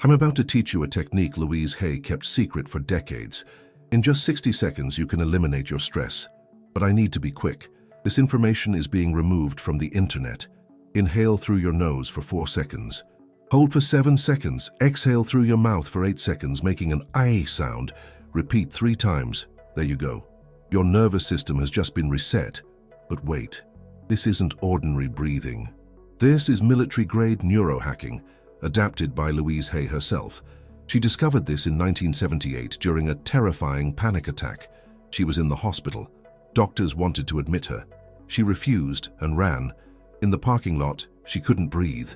I'm about to teach you a technique Louise Hay kept secret for decades. In just 60 seconds, you can eliminate your stress. But I need to be quick. This information is being removed from the internet. Inhale through your nose for 4 seconds. Hold for 7 seconds. Exhale through your mouth for 8 seconds, making an I sound. Repeat 3 times. There you go. Your nervous system has just been reset. But wait, this isn't ordinary breathing. This is military-grade neurohacking, adapted by Louise Hay herself. She discovered this in 1978 during a terrifying panic attack. She was in the hospital. Doctors wanted to admit her. She refused and ran. In the parking lot, she couldn't breathe.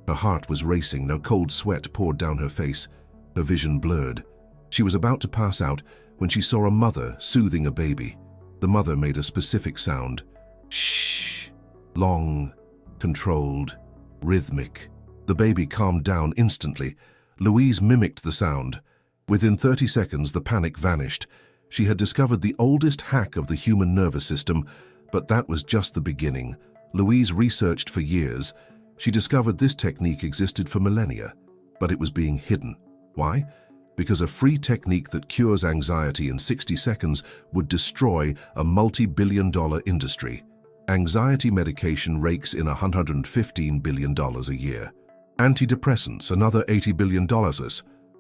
Her heart was racing, now cold sweat poured down her face. Her vision blurred. She was about to pass out when she saw a mother soothing a baby. The mother made a specific sound. Shh. Long, controlled, rhythmic. The baby calmed down instantly. Louise mimicked the sound. Within 30 seconds, the panic vanished. She had discovered the oldest hack of the human nervous system, but that was just the beginning. Louise researched for years. She discovered this technique existed for millennia, but it was being hidden. Why? Because a free technique that cures anxiety in 60 seconds would destroy a multi-billion-dollar industry. Anxiety medication rakes in $115 billion a year. Antidepressants, another $80 billion.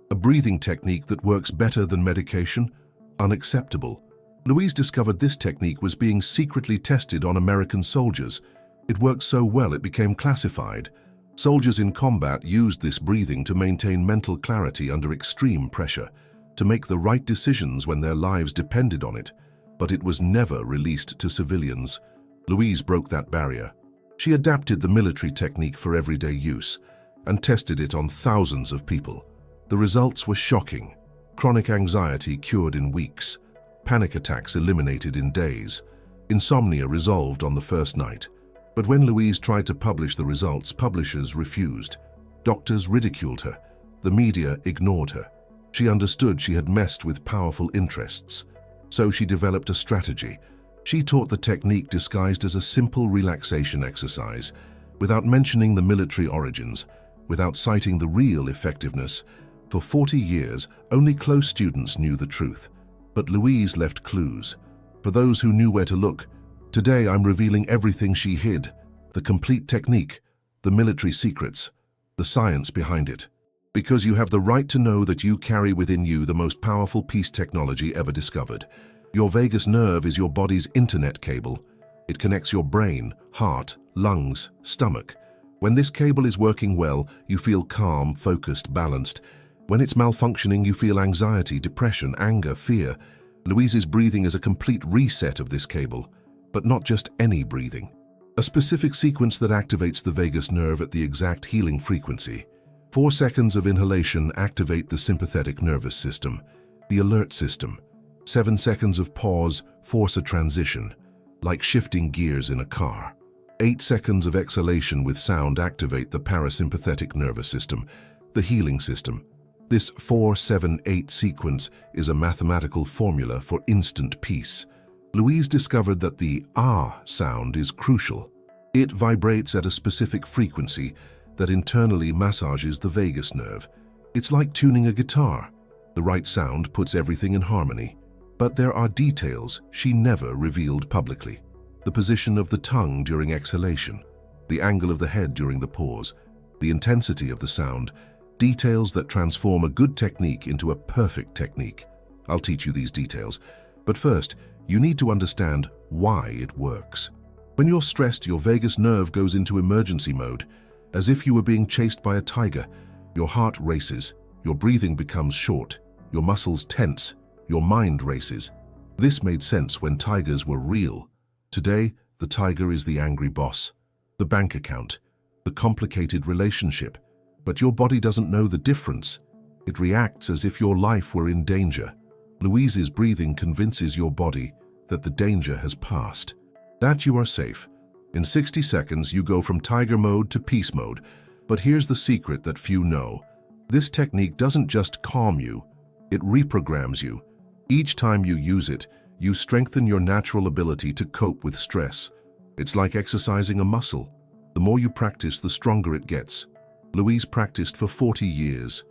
A breathing technique that works better than medication? Unacceptable. Louise discovered this technique was being secretly tested on American soldiers. It worked so well it became classified. Soldiers in combat used this breathing to maintain mental clarity under extreme pressure, to make the right decisions when their lives depended on it. But it was never released to civilians. Louise broke that barrier. She adapted the military technique for everyday use and tested it on thousands of people. The results were shocking. Chronic anxiety cured in weeks. Panic attacks eliminated in days. Insomnia resolved on the first night. But when Louise tried to publish the results, publishers refused. Doctors ridiculed her. The media ignored her. She understood she had messed with powerful interests. So she developed a strategy. She taught the technique disguised as a simple relaxation exercise, without mentioning the military origins, without citing the real effectiveness. For 40 years, only close students knew the truth. But Louise left clues. For those who knew where to look, today I'm revealing everything she hid. The complete technique, the military secrets, the science behind it. Because you have the right to know that you carry within you the most powerful peace technology ever discovered. Your vagus nerve is your body's internet cable. It connects your brain, heart, lungs, stomach. When this cable is working well, you feel calm, focused, balanced. When it's malfunctioning, you feel anxiety, depression, anger, fear. Louise's breathing is a complete reset of this cable, but not just any breathing. A specific sequence that activates the vagus nerve at the exact healing frequency. 4 seconds of inhalation activate the sympathetic nervous system, the alert system. 7 seconds of pause force a transition, like shifting gears in a car. 8 seconds of exhalation with sound activate the parasympathetic nervous system, the healing system. This 4-7-8 sequence is a mathematical formula for instant peace. Louise discovered that the ah sound is crucial. It vibrates at a specific frequency that internally massages the vagus nerve. It's like tuning a guitar. The right sound puts everything in harmony. But there are details she never revealed publicly. The position of the tongue during exhalation, the angle of the head during the pause, the intensity of the sound, details that transform a good technique into a perfect technique. I'll teach you these details. But first, you need to understand why it works. When you're stressed, your vagus nerve goes into emergency mode, as if you were being chased by a tiger. Your heart races, your breathing becomes short, your muscles tense, your mind races. This made sense when tigers were real. Today, the tiger is the angry boss, the bank account, the complicated relationship. But your body doesn't know the difference. It reacts as if your life were in danger. Louise's breathing convinces your body that the danger has passed, that you are safe. In 60 seconds, you go from tiger mode to peace mode. But here's the secret that few know. This technique doesn't just calm you, it reprograms you. Each time you use it, you strengthen your natural ability to cope with stress. It's like exercising a muscle. The more you practice, the stronger it gets. Louise practiced for 40 years.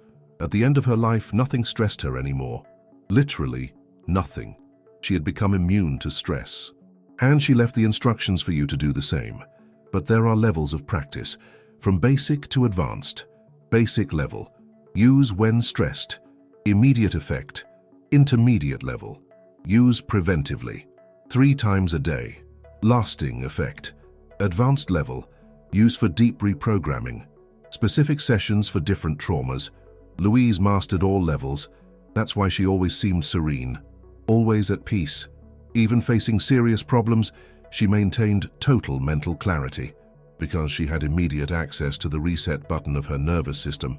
At the end of her life, nothing stressed her anymore. Literally, nothing. She had become immune to stress. And she left the instructions for you to do the same. But there are levels of practice, from basic to advanced. Basic level, use when stressed. Immediate effect, intermediate level, use preventively, 3 times a day. Lasting effect, advanced level, use for deep reprogramming. Specific sessions for different traumas. Louise mastered all levels. That's why she always seemed serene, always at peace. Even facing serious problems, she maintained total mental clarity. Because she had immediate access to the reset button of her nervous system,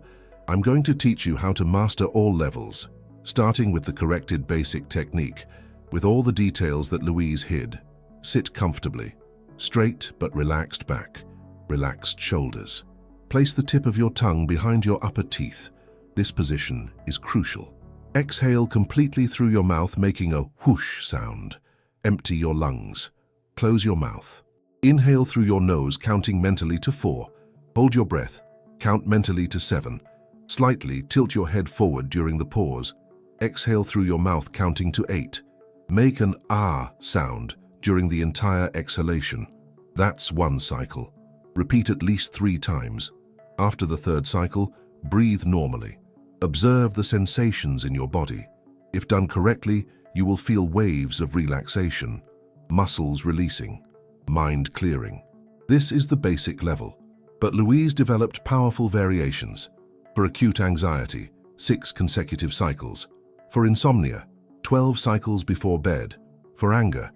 I'm going to teach you how to master all levels, starting with the corrected basic technique, with all the details that Louise hid. Sit comfortably, straight but relaxed back, relaxed shoulders. Place the tip of your tongue behind your upper teeth. This position is crucial. Exhale completely through your mouth, making a whoosh sound. Empty your lungs. Close your mouth. Inhale through your nose, counting mentally to 4. Hold your breath. Count mentally to 7. Slightly tilt your head forward during the pause. Exhale through your mouth, counting to 8. Make an ah sound during the entire exhalation. That's 1 cycle. Repeat at least 3 times. After the 3rd cycle, breathe normally. Observe the sensations in your body. If done correctly, you will feel waves of relaxation, muscles releasing, mind clearing. This is the basic level, but Louise developed powerful variations. For acute anxiety, 6 consecutive cycles. For insomnia, 12 cycles before bed. For anger,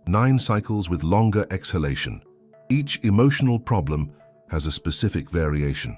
9 cycles with longer exhalation. Each emotional problem has a specific variation.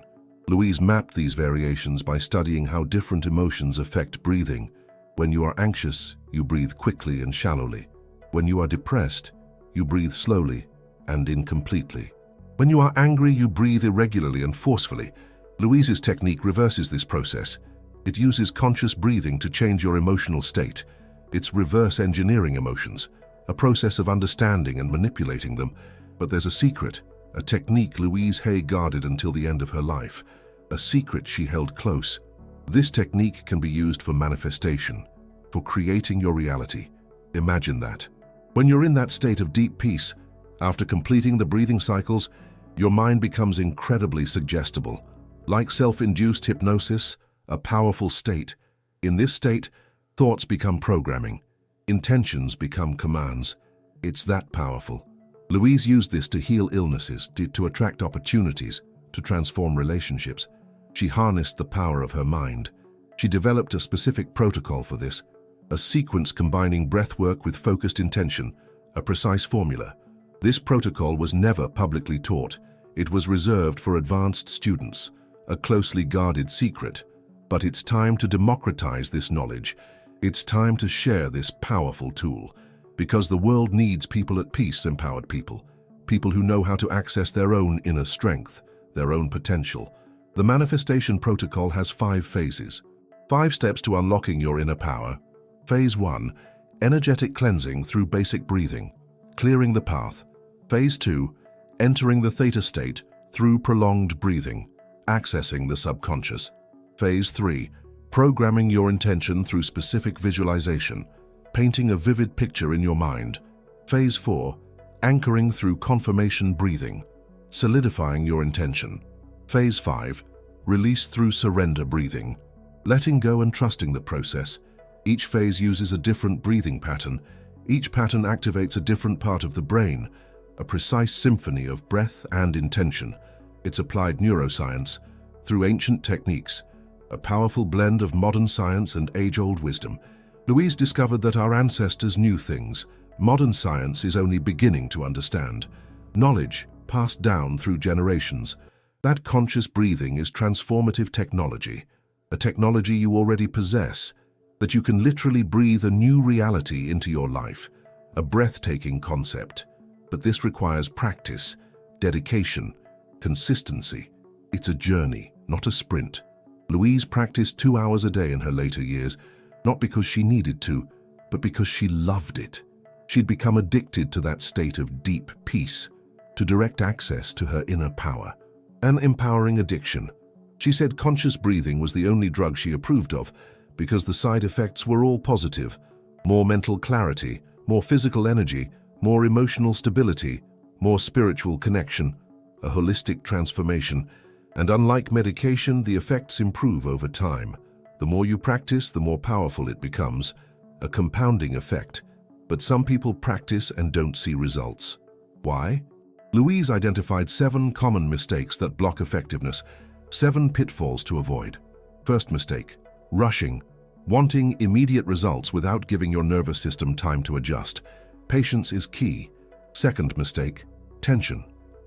Louise mapped these variations by studying how different emotions affect breathing. When you are anxious, you breathe quickly and shallowly. When you are depressed, you breathe slowly and incompletely. When you are angry, you breathe irregularly and forcefully. Louise's technique reverses this process. It uses conscious breathing to change your emotional state. It's reverse engineering emotions, a process of understanding and manipulating them. But there's a secret, a technique Louise Hay guarded until the end of her life, a secret she held close. This technique can be used for manifestation, for creating your reality. Imagine that. When you're in that state of deep peace, after completing the breathing cycles, your mind becomes incredibly suggestible. Like self-induced hypnosis, a powerful state. In this state, thoughts become programming. Intentions become commands. It's that powerful. Louise used this to heal illnesses, to attract opportunities, to transform relationships. She harnessed the power of her mind. She developed a specific protocol for this, a sequence combining breathwork with focused intention, a precise formula. This protocol was never publicly taught. It was reserved for advanced students, a closely guarded secret. But it's time to democratize this knowledge. It's time to share this powerful tool. Because the world needs people at peace, empowered people. People who know how to access their own inner strength, their own potential. The manifestation protocol has 5 phases. 5 steps to unlocking your inner power. Phase 1, energetic cleansing through basic breathing, clearing the path. Phase 2, entering the theta state through prolonged breathing, accessing the subconscious. Phase 3, programming your intention through specific visualization, painting a vivid picture in your mind. Phase 4, anchoring through confirmation breathing, solidifying your intention. Phase 5, release through surrender breathing, letting go and trusting the process. Each phase uses a different breathing pattern. Each pattern activates a different part of the brain, a precise symphony of breath and intention. It's applied neuroscience through ancient techniques, a powerful blend of modern science and age-old wisdom. Louise discovered that our ancestors knew things modern science is only beginning to understand. Knowledge passed down through generations. That conscious breathing is transformative technology, a technology you already possess, that you can literally breathe a new reality into your life, a breathtaking concept. But this requires practice, dedication, consistency. It's a journey, not a sprint. Louise practiced 2 hours a day in her later years, not because she needed to, but because she loved it. She'd become addicted to that state of deep peace, to direct access to her inner power. An empowering addiction. She said conscious breathing was the only drug she approved of because the side effects were all positive: more mental clarity, more physical energy, more emotional stability, more spiritual connection, a holistic transformation. And unlike medication, the effects improve over time. The more you practice, the more powerful it becomes, a compounding effect. But some people practice and don't see results. Why? Louise identified 7 common mistakes that block effectiveness, 7 pitfalls to avoid. First mistake: rushing, wanting immediate results without giving your nervous system time to adjust. Patience is key. Second mistake: tension,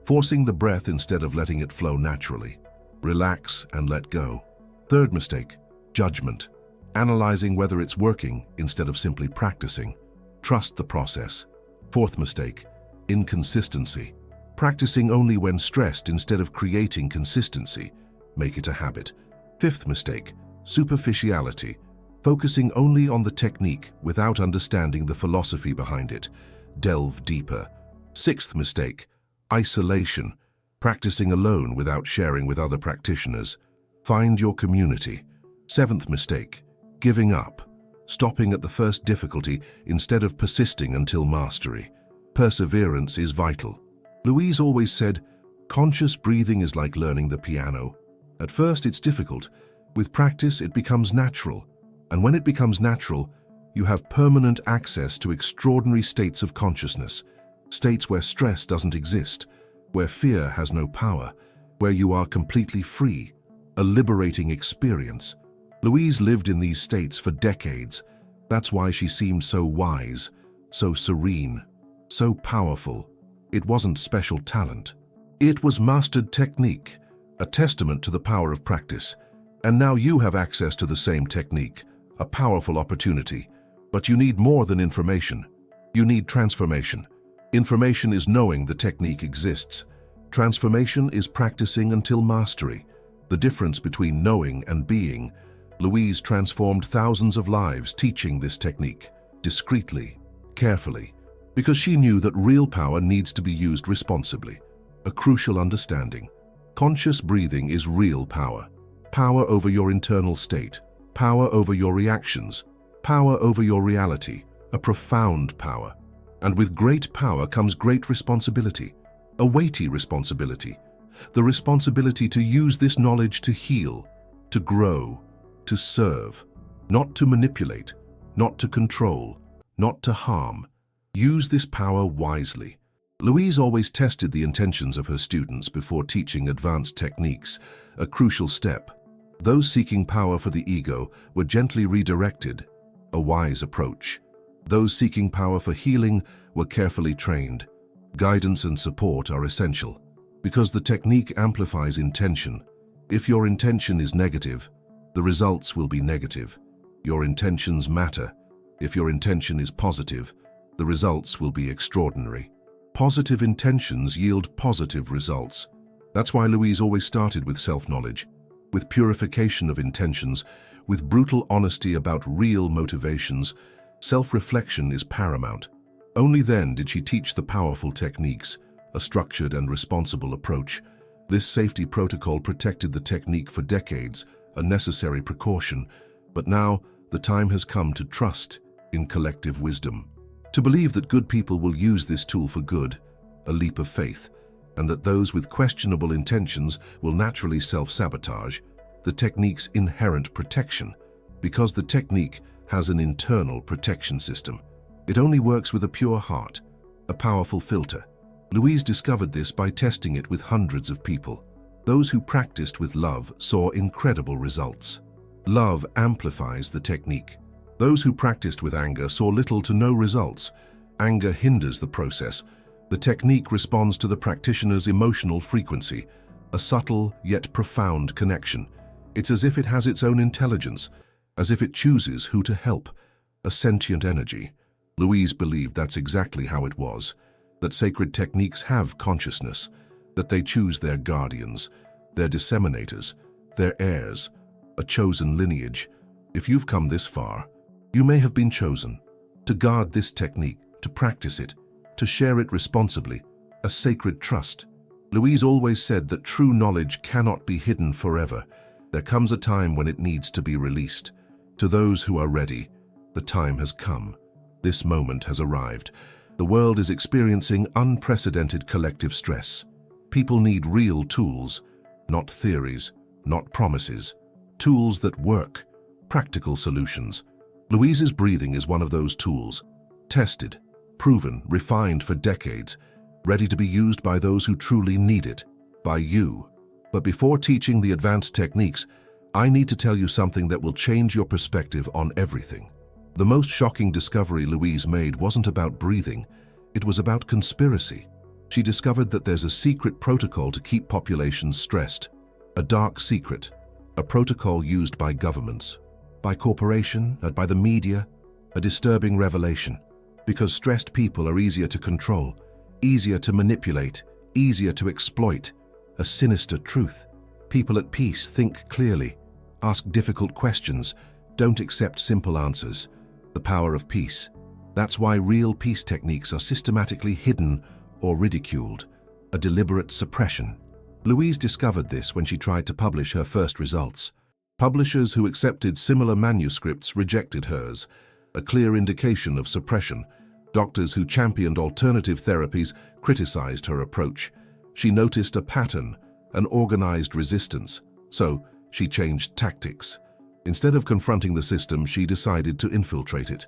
forcing the breath instead of letting it flow naturally. Relax and let go. Third mistake: judgment, analyzing whether it's working instead of simply practicing. Trust the process. Fourth mistake: inconsistency, practicing only when stressed instead of creating consistency. Make it a habit. Fifth mistake: superficiality, focusing only on the technique without understanding the philosophy behind it. Delve deeper. Sixth mistake: isolation, practicing alone without sharing with other practitioners. Find your community. Seventh mistake: giving up, stopping at the first difficulty instead of persisting until mastery. Perseverance is vital. Louise always said, conscious breathing is like learning the piano. At first it's difficult. With practice it becomes natural. And when it becomes natural, you have permanent access to extraordinary states of consciousness. States where stress doesn't exist, where fear has no power, where you are completely free. A liberating experience. Louise lived in these states for decades. That's why she seemed so wise, so serene, so powerful. It wasn't special talent. It was mastered technique, a testament to the power of practice. And now you have access to the same technique, a powerful opportunity. But you need more than information. You need transformation. Information is knowing the technique exists. Transformation is practicing until mastery. The difference between knowing and being. Louise transformed thousands of lives teaching this technique, discreetly, carefully, because she knew that real power needs to be used responsibly. A crucial understanding. Conscious breathing is real power. Power over your internal state, power over your reactions, power over your reality, a profound power. And with great power comes great responsibility, a weighty responsibility. The responsibility to use this knowledge to heal, to grow, to serve, not to manipulate, not to control, not to harm. Use this power wisely. Louise always tested the intentions of her students before teaching advanced techniques, a crucial step. Those seeking power for the ego were gently redirected, a wise approach. Those seeking power for healing were carefully trained. Guidance and support are essential, because the technique amplifies intention. If your intention is negative, the results will be negative. Your intentions matter. If your intention is positive, the results will be extraordinary. Positive intentions yield positive results. That's why Louise always started with self-knowledge, with purification of intentions, with brutal honesty about real motivations. Self-reflection is paramount. Only then did she teach the powerful techniques, a structured and responsible approach. This safety protocol protected the technique for decades, a necessary precaution. But now, the time has come to trust in collective wisdom. To believe that good people will use this tool for good, a leap of faith, and that those with questionable intentions will naturally self-sabotage the technique's inherent protection, because the technique has an internal protection system. It only works with a pure heart, a powerful filter. Louise discovered this by testing it with hundreds of people. Those who practiced with love saw incredible results. Love amplifies the technique. Those who practiced with anger saw little to no results. Anger hinders the process. The technique responds to the practitioner's emotional frequency, a subtle yet profound connection. It's as if it has its own intelligence, as if it chooses who to help, a sentient energy. Louise believed that's exactly how it was, that sacred techniques have consciousness, that they choose their guardians, their disseminators, their heirs, a chosen lineage. If you've come this far, you may have been chosen to guard this technique, to practice it, to share it responsibly, a sacred trust. Louise always said that true knowledge cannot be hidden forever. There comes a time when it needs to be released. To those who are ready, the time has come. This moment has arrived. The world is experiencing unprecedented collective stress. People need real tools, not theories, not promises. Tools that work, practical solutions. Louise's breathing is one of those tools. Tested, proven, refined for decades, ready to be used by those who truly need it, by you. But before teaching the advanced techniques, I need to tell you something that will change your perspective on everything. The most shocking discovery Louise made wasn't about breathing, it was about conspiracy. She discovered that there's a secret protocol to keep populations stressed. A dark secret. A protocol used by governments, by corporations, and by the media. A disturbing revelation. Because stressed people are easier to control, easier to manipulate, easier to exploit. A sinister truth. People at peace think clearly, ask difficult questions, don't accept simple answers. The power of peace. That's why real peace techniques are systematically hidden or ridiculed. A deliberate suppression. Louise discovered this when she tried to publish her first results. Publishers who accepted similar manuscripts rejected hers, a clear indication of suppression. Doctors who championed alternative therapies criticized her approach. She noticed a pattern, an organized resistance, so she changed tactics. Instead of confronting the system, she decided to infiltrate it.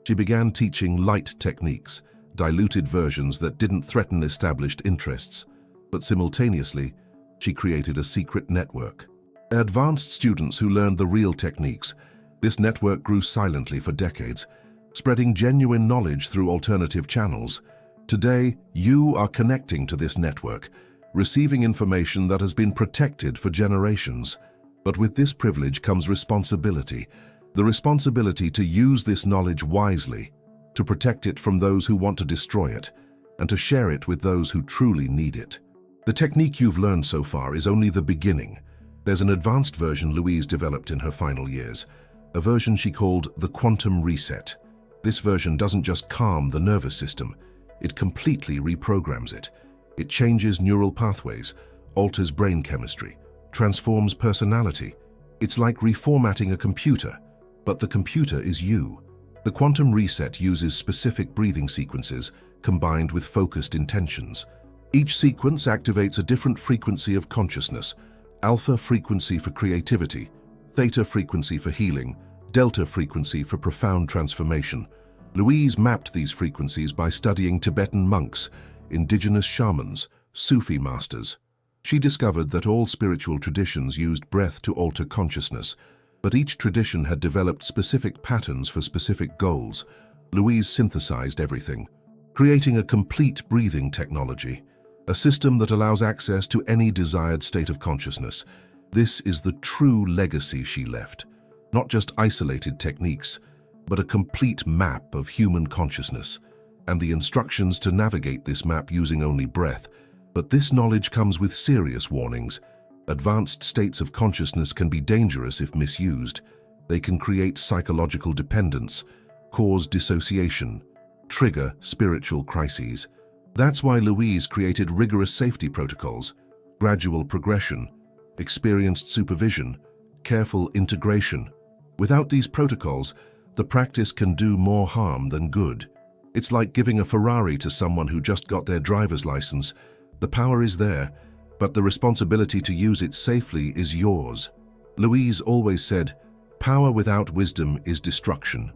She began teaching light techniques, diluted versions that didn't threaten established interests, but simultaneously, she created a secret network. Advanced students who learned the real techniques. This network grew silently for decades, spreading genuine knowledge through alternative channels. Today, you are connecting to this network, receiving information that has been protected for generations. But with this privilege comes responsibility. The responsibility to use this knowledge wisely, to protect it from those who want to destroy it, and to share it with those who truly need it. The technique you've learned so far is only the beginning. There's an advanced version Louise developed in her final years, a version she called the quantum reset. This version doesn't just calm the nervous system, it completely reprograms it. It changes neural pathways, alters brain chemistry, transforms personality. It's like reformatting a computer, but the computer is you. The quantum reset uses specific breathing sequences combined with focused intentions. Each sequence activates a different frequency of consciousness: alpha frequency for creativity, theta frequency for healing, delta frequency for profound transformation. Louise mapped these frequencies by studying Tibetan monks, indigenous shamans, Sufi masters. She discovered that all spiritual traditions used breath to alter consciousness, but each tradition had developed specific patterns for specific goals. Louise synthesized everything, creating a complete breathing technology, a system that allows access to any desired state of consciousness. This is the true legacy she left. Not just isolated techniques, but a complete map of human consciousness, and the instructions to navigate this map using only breath. But this knowledge comes with serious warnings. Advanced states of consciousness can be dangerous if misused. They can create psychological dependence, cause dissociation, trigger spiritual crises. That's why Louise created rigorous safety protocols, gradual progression, experienced supervision, careful integration. Without these protocols, the practice can do more harm than good. It's like giving a Ferrari to someone who just got their driver's license. The power is there, but the responsibility to use it safely is yours. Louise always said, "Power without wisdom is destruction.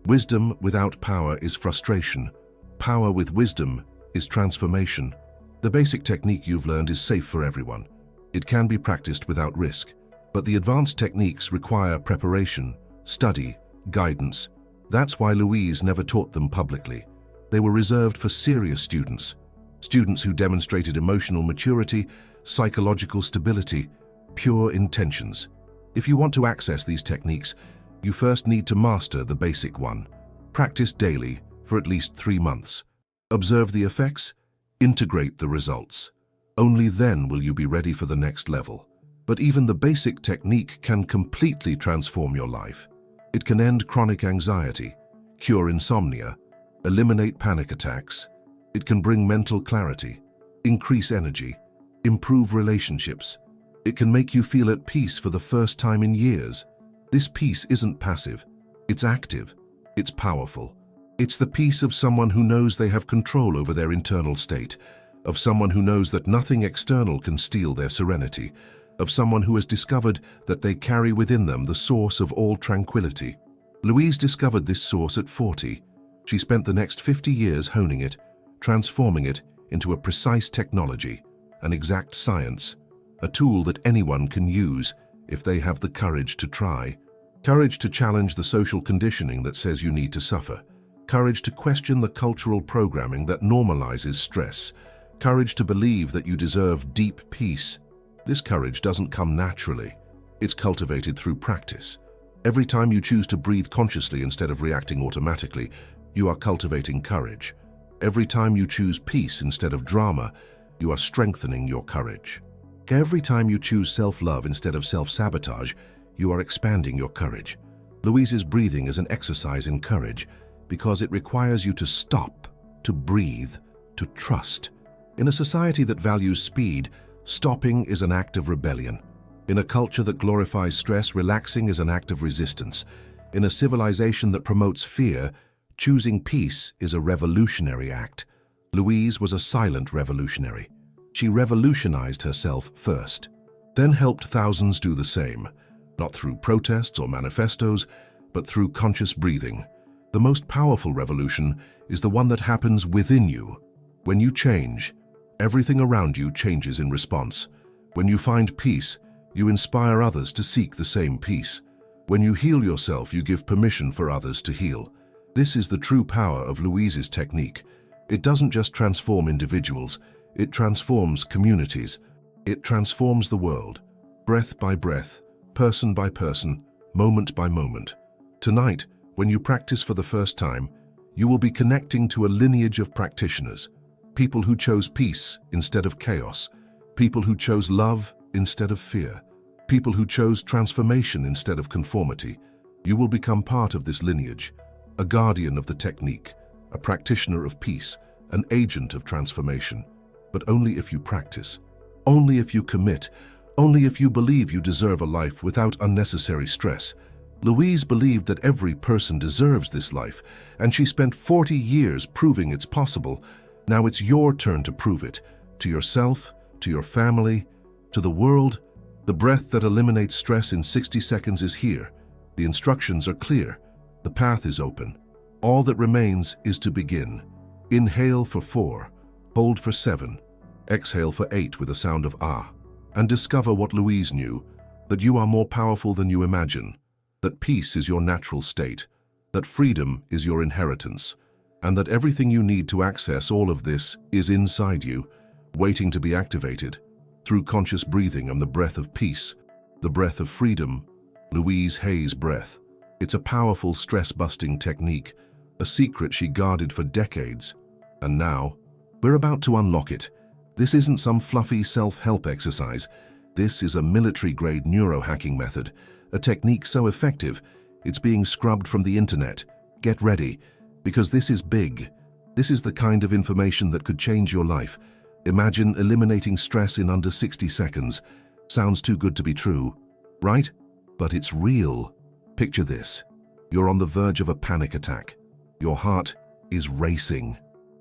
Wisdom without power is frustration. Power with wisdom is transformation." The basic technique you've learned is safe for everyone. It can be practiced without risk, but the advanced techniques require preparation, study, guidance. That's why Louise never taught them publicly. They were reserved for serious students, students who demonstrated emotional maturity, psychological stability, pure intentions. If you want to access these techniques, you first need to master the basic one. Practice daily for at least 3 months. Observe the effects, integrate the results. Only then will you be ready for the next level. But even the basic technique can completely transform your life. It can end chronic anxiety, cure insomnia, eliminate panic attacks. It can bring mental clarity, increase energy, improve relationships, It can make you feel at peace for the first time in years. This peace isn't passive. It's active. It's powerful. It's the peace of someone who knows they have control over their internal state, of someone who knows that nothing external can steal their serenity, of someone who has discovered that they carry within them the source of all tranquility. Louise discovered this source at 40. She spent the next 50 years honing it, transforming it into a precise technology, an exact science, a tool that anyone can use if they have the courage to try. Courage to challenge the social conditioning that says you need to suffer. Courage to question the cultural programming that normalizes stress. Courage to believe that you deserve deep peace. This courage doesn't come naturally. It's cultivated through practice. Every time you choose to breathe consciously instead of reacting automatically, you are cultivating courage. Every time you choose peace instead of drama, you are strengthening your courage. Every time you choose self-love instead of self-sabotage, you are expanding your courage. Louise's breathing is an exercise in courage because it requires you to stop, to breathe, to trust. In a society that values speed, stopping is an act of rebellion. In a culture that glorifies stress, relaxing is an act of resistance. In a civilization that promotes fear, choosing peace is a revolutionary act. Louise was a silent revolutionary. She revolutionized herself first, then helped thousands do the same, not through protests or manifestos, but through conscious breathing. The most powerful revolution is the one that happens within you. When you change, everything around you changes in response. When you find peace, you inspire others to seek the same peace. When you heal yourself, you give permission for others to heal. This is the true power of Louise's technique. It doesn't just transform individuals, it transforms communities. It transforms the world, breath by breath, person by person, moment by moment. Tonight, when you practice for the first time, you will be connecting to a lineage of practitioners, people who chose peace instead of chaos, people who chose love instead of fear, people who chose transformation instead of conformity. You will become part of this lineage, a guardian of the technique, a practitioner of peace, an agent of transformation. But only if you practice, only if you commit, only if you believe you deserve a life without unnecessary stress. Louise believed that every person deserves this life, and she spent 40 years proving it's possible. Now it's your turn to prove it, to yourself, to your family, to the world. The breath that eliminates stress in 60 seconds is here. The instructions are clear. The path is open. All that remains is to begin. Inhale for 4, hold for 7, exhale for 8 with a sound of ah, and discover what Louise knew, that you are more powerful than you imagine, that peace is your natural state, that freedom is your inheritance, and that everything you need to access all of this is inside you, waiting to be activated through conscious breathing and the breath of peace, the breath of freedom, Louise Hay's breath. It's a powerful stress-busting technique, a secret she guarded for decades. And now, we're about to unlock it. This isn't some fluffy self-help exercise. This is a military-grade neurohacking method, a technique so effective, it's being scrubbed from the internet. Get ready, because this is big. This is the kind of information that could change your life. Imagine eliminating stress in under 60 seconds. Sounds too good to be true, right? But it's real. Picture this. You're on the verge of a panic attack. Your heart is racing.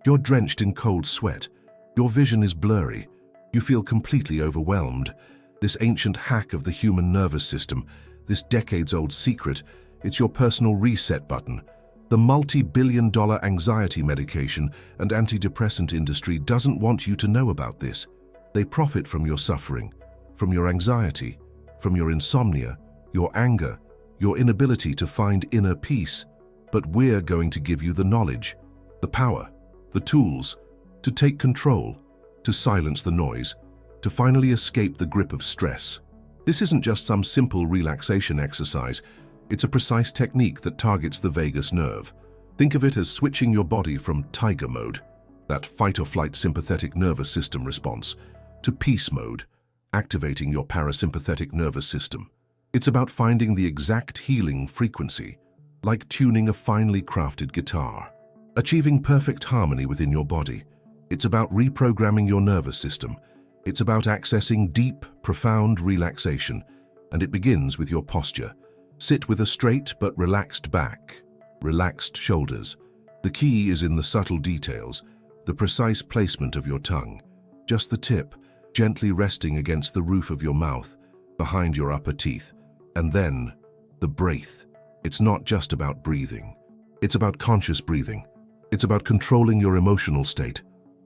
You're drenched in cold sweat. Your vision is blurry. You feel completely overwhelmed. This ancient hack of the human nervous system, this decades-old secret, it's your personal reset button. The multi-billion-dollar anxiety medication and antidepressant industry doesn't want you to know about this. They profit from your suffering, from your anxiety, from your insomnia, your anger, your inability to find inner peace. But we're going to give you the knowledge, the power, the tools, to take control, to silence the noise, to finally escape the grip of stress. This isn't just some simple relaxation exercise. It's a precise technique that targets the vagus nerve. Think of it as switching your body from tiger mode, that fight-or-flight sympathetic nervous system response, to peace mode, activating your parasympathetic nervous system. It's about finding the exact healing frequency, like tuning a finely crafted guitar, achieving perfect harmony within your body. It's about reprogramming your nervous system, It's about accessing deep, profound relaxation, and it begins with your posture. Sit with a straight but relaxed back, relaxed shoulders. The key is in the subtle details, the precise placement of your tongue, just the tip, gently resting against the roof of your mouth, behind your upper teeth. And then, the breath. It's not just about breathing. It's about conscious breathing. It's about controlling your emotional state.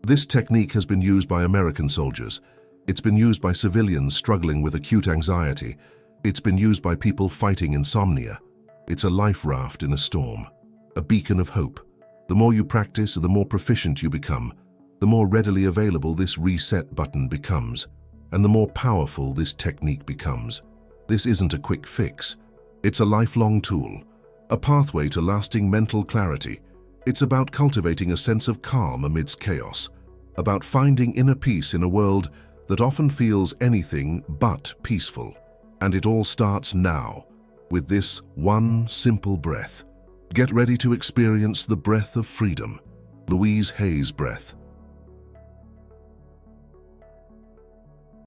This technique has been used by American soldiers. It's been used by civilians struggling with acute anxiety. It's been used by people fighting insomnia. It's a life raft in a storm, a beacon of hope. The more you practice, the more proficient you become, the more readily available this reset button becomes, and the more powerful this technique becomes. This isn't a quick fix. It's a lifelong tool, a pathway to lasting mental clarity. It's about cultivating a sense of calm amidst chaos, about finding inner peace in a world that often feels anything but peaceful. And it all starts now, with this one simple breath. Get ready to experience the breath of freedom, Louise Hay's breath.